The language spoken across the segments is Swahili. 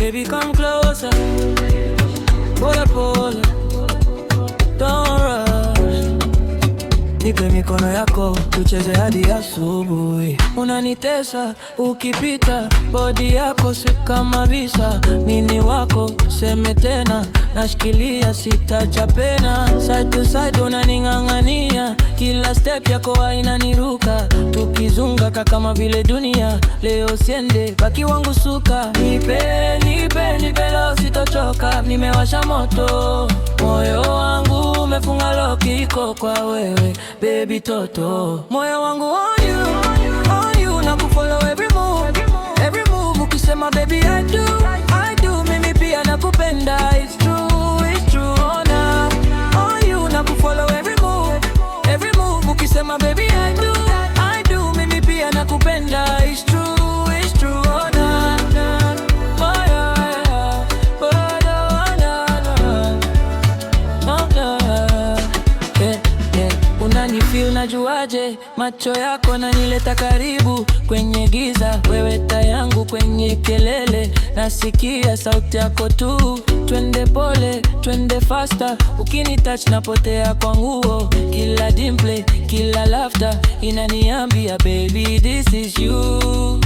Baby, come closer. Pole pole, don't rush. Nipe mikono yako, tucheze hadi asubuhi. Unanitesa, ukipita, body yako si kama visa. Mini wako, seme tena, nashikilia sitacha pena. Side to side unaning'ang'ania, kila step yako inaniruka. Tukizunga kama vile dunia, leo siende, baki wangu suka. Nipe leo sitochoka, nimewasha moto. Moyo wangu umefunga lock, iko kwa wewe baby toto. Moyo wangu on you, na kufollow every move. Ukisema baby I do, mimi pia nakupenda. It's true, on you, na kufollow every move. Ukisema baby I do, mimi pia nakupenda. It's true, oh na. Oh yeah, oh na. Yeah. Unanifeel najuaje, macho yako nanileta karibu. Kwenye giza, wewe taa yangu, kwenye kelele nasikia sauti yako tu. Twende pole, twende faster, ukinitouch napotea kwa nguo. Kila dimple, kila laughter inaniambia baby this is you.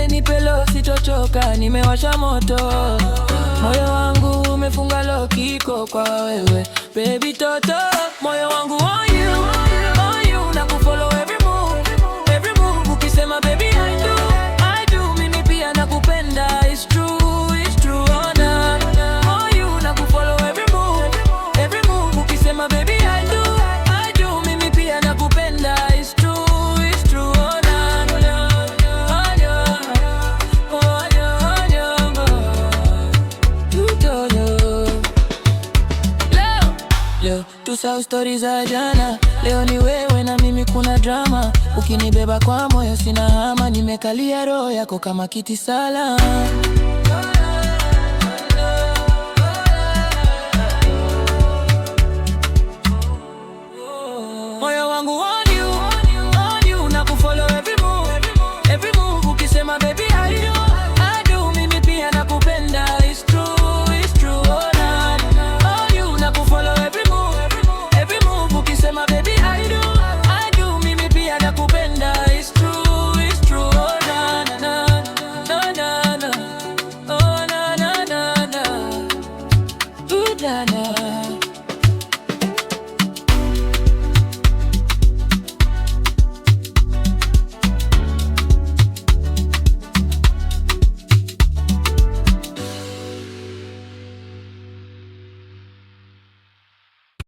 Nipe leo sitochoka, nimewasha moto. Moyo wangu umefunga lock, iko kwa wewe baby toto. Moyo wangu on you, na kufollow every move. Ukisema baby I do, mimi pia nakupenda. It's true, oh na. On you, na kufollow every move. Ukisema baby I do, mimi pia nakupenda. It's true, oh na. Leo tusahau stories za jana, leo ni wewe na mimi, kuna drama. Ukinibeba kwa moyo sina hama, nimekalia roho yako kama kiti sala. Moyo wangu